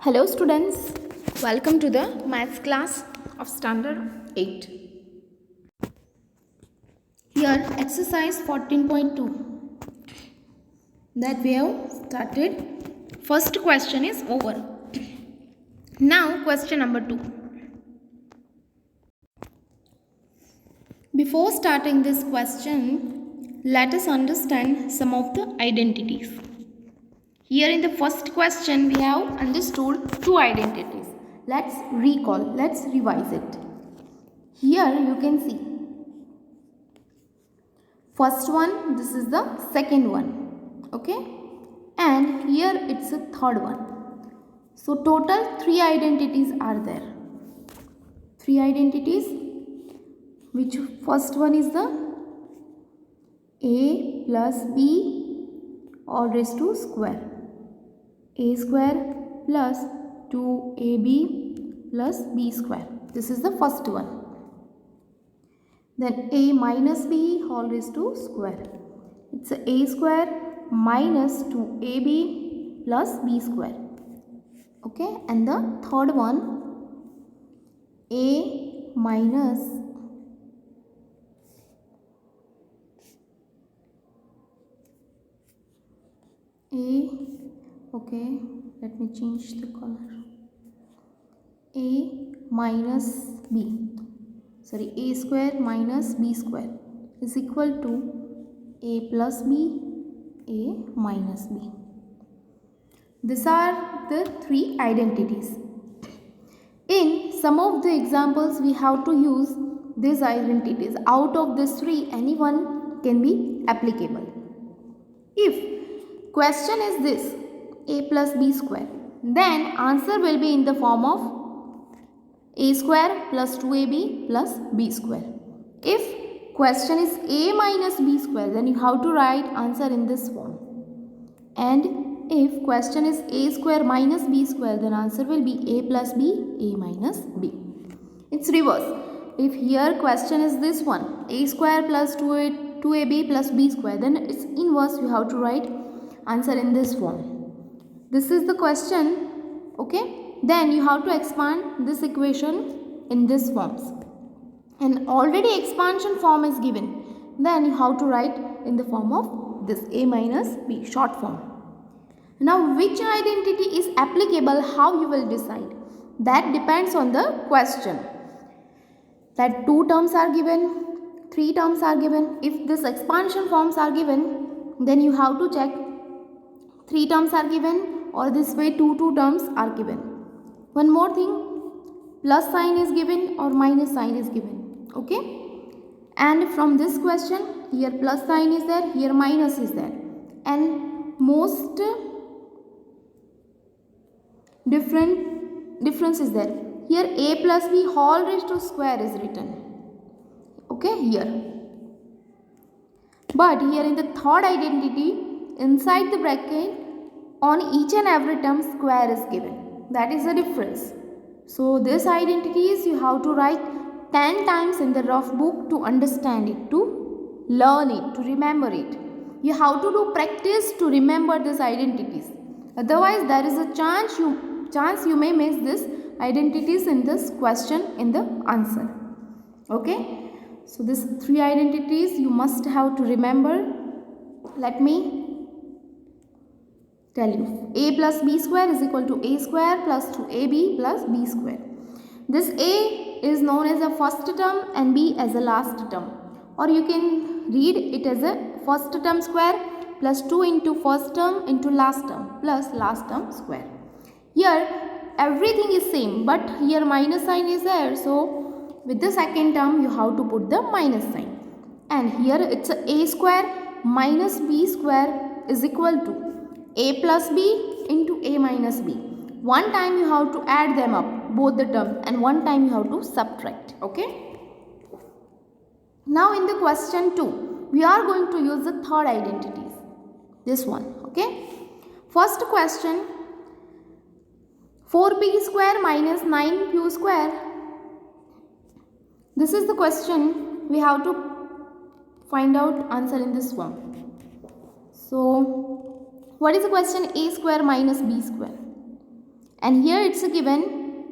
Hello students, welcome to the maths class of standard 8. Here exercise 14.2 that we have started. First question is over. Now question number 2. Before starting this question, let us understand some of the identities. Here in the first question we have understood two identities. Let's recall, let's revise it. Here you can see first one, this is the second one, okay, and here it's a third one. So total 3 identities are there. 3 identities, which first one is the a plus b all raised to square. A square plus 2ab plus b square. This is the first one. Then a minus b whole raised to square. It's a square minus 2ab plus b square. Okay, and the third one, a minus okay, let me change the color. A minus b, sorry, a square minus b square is equal to a plus b, a minus b. These are the 3 identities. In some of the examples we have to use these identities. Out of these 3, any one can be applicable. If question is this, a plus b square, then answer will be in the form of a square plus 2ab plus b square. If question is a minus b square, then you have to write answer in this form. And if question is a square minus b square, then answer will be a plus b, a minus b. It's reverse. If here question is this one, a square plus 2ab plus b square, then it's inverse, you have to write answer in this form. This is the question, okay? Then you have to expand this equation in this forms. And already expansion form is given. Then you have to write in the form of this a minus b, short form. Now which identity is applicable, how you will decide? That depends on the question. That 2 terms are given, 3 terms are given. If this expansion forms are given, then you have to check 3 terms are given or this way 2 terms are given. One more thing, plus sign is given or minus sign is given, okay? And from this question, here plus sign is there, here minus is there. And most difference is there. Here a plus b whole raised to square is written, okay, here. But here in the third identity, inside the bracket, on each and every term square is given. That is the difference. So this identities you have to write 10 times in the rough book to understand it, to learn it, to remember it. You have to do practice to remember these identities. Otherwise there is a chance you may miss this identities in this question in the answer. Okay. So these 3 identities you must have to remember. Let me tell you. A plus b square is equal to a square plus 2ab plus b square. This a is known as a first term and b as a last term. Or you can read it as a first term square plus 2 into first term into last term plus last term square. Here everything is same, but here minus sign is there. So with the second term you have to put the minus sign. And here it's a square minus b square is equal to a plus b into a minus b. One time you have to add them up, both the terms, and one time you have to subtract, okay? Now in the question 2, we are going to use the third identities. This one, okay? First question, 4b square minus 9q square. This is the question, we have to find out answer in this form. So what is the question? A square minus b square. and here it's given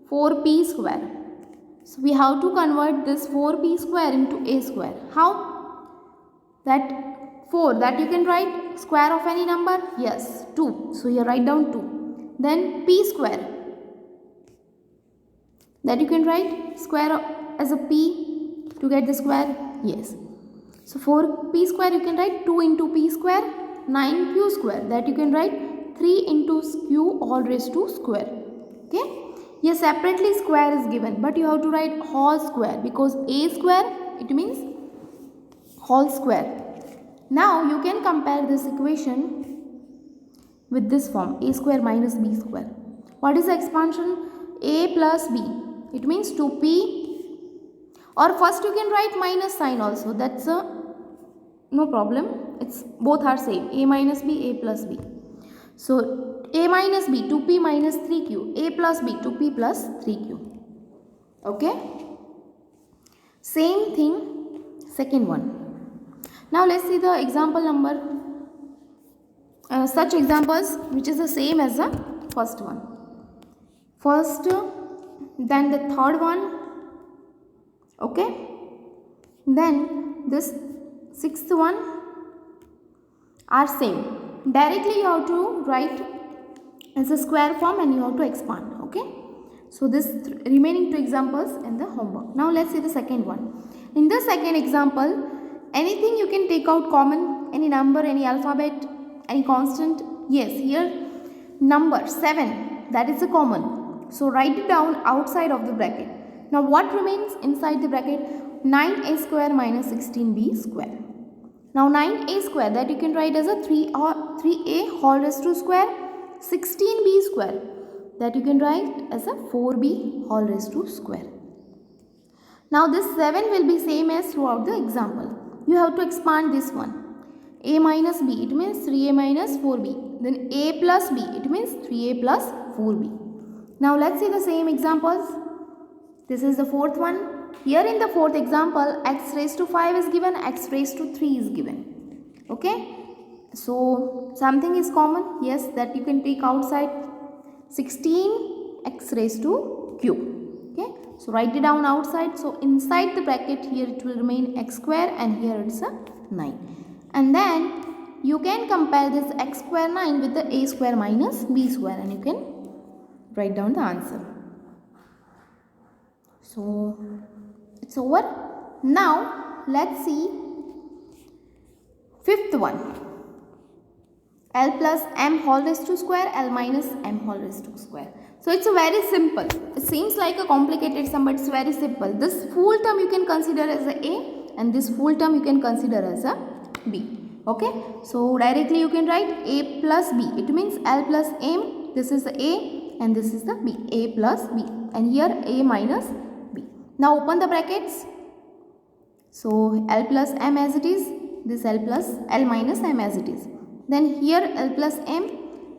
4p square. So we have to convert this 4p square into a square. How? That 4 that you can write square of any number? Yes, 2. So here write down 2. Then p square that you can write square as a p to get the square. Yes. So 4p square you can write 2 into p square, 9q square that you can write 3 into q all raised to square. Okay. Here separately square is given, but you have to write whole square because a square it means whole square. Now you can compare this equation with this form, a square minus b square. What is the expansion? A plus b, it means 2p, or first you can write minus sign also, that's no problem, it's both are same, a minus b, a plus b. So a minus b, 2p minus 3q, a plus b, 2p plus 3q. Okay, same thing second one. Now let's see the example number, such examples which is the same as the first one. First, then the third one, okay, then this sixth one are same. Directly you have to write as a square form and you have to expand. Okay, so this remaining two examples in the homework. Now let's see the second one. In the second example, anything you can take out common, any number, any alphabet, any constant. Yes, here number 7 that is a common, so write it down outside of the bracket. Now what remains inside the bracket? 9a square minus 16b square. Now 9a square that you can write as a 3a whole raised to square, 16b square that you can write as a 4b whole raised to square. Now this 7 will be same as throughout the example. You have to expand this one. A minus b, it means 3a minus 4b. Then a plus b, it means 3a plus 4b. Now let's see the same examples. This is the fourth one. Here in the fourth example, x raised to 5 is given, x raised to 3 is given. Okay. So something is common. Yes, that you can take outside. 16 x raised to q. Okay. So write it down outside. So inside the bracket here it will remain x square and here it's a 9. And then you can compare this x square 9 with the a square minus b square and you can write down the answer. So it's over. Now let's see fifth one. L plus m whole raised to square, L minus m whole raised to square. So it's a very simple. It seems like a complicated sum, but it's very simple. This full term you can consider as a A and this full term you can consider as a B. Okay. So directly you can write A plus B. It means L plus m. This is the A and this is the B. A plus B. And here A minus B. Now open the brackets. So L plus m as it is. This L plus L minus m as it is. Then here L plus m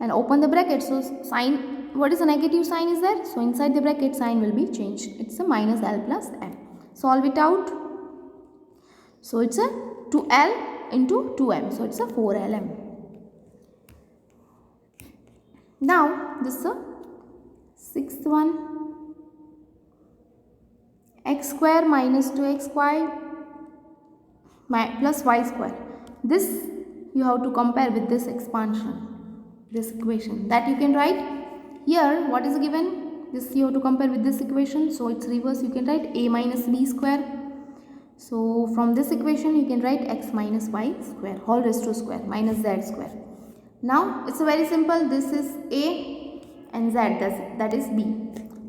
and open the bracket. So sign, what is the negative sign is there? So inside the bracket sign will be changed. It's a minus L plus m. Solve it out. So it's a 2L into 2m. So it's a 4LM. Now this is the sixth one. X square minus 2xy plus y square. This you have to compare with this expansion, this equation that you can write here. What is given? This you have to compare with this equation. So it's reverse. You can write a minus b square. So from this equation you can write x minus y square whole raised to square minus z square. Now it's very simple. This is a and z, that is b.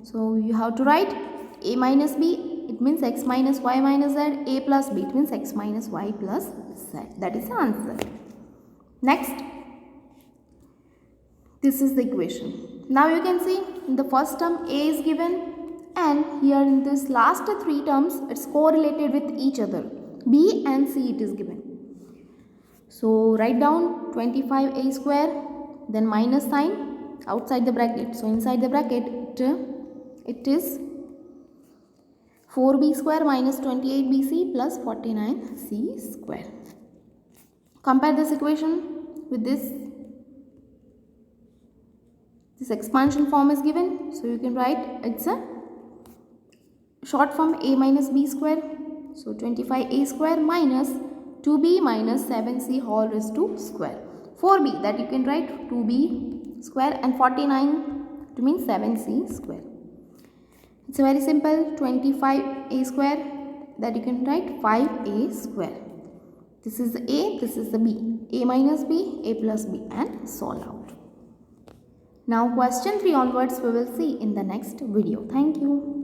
So you have to write a minus b. It means x minus y minus z. A plus b, it means x minus y plus z. That is the answer. Next, this is the equation. Now you can see in the first term a is given and here in this last three terms it's correlated with each other. B and C it is given. So write down 25a square, then minus sign outside the bracket. So inside the bracket it is 4b square minus 28bc plus 49c square. Compare this equation with this. This expansion form is given, so you can write it's a short form a minus b square. So 25a square minus 2b minus 7c whole raised to square. 4b, that you can write 2b square, and 49 to mean 7c square. It's a very simple. 25a square, that you can write 5a square. This is the a, this is the b. A minus b, a plus b, and solve out. Now question 3 onwards we will see in the next video. Thank you.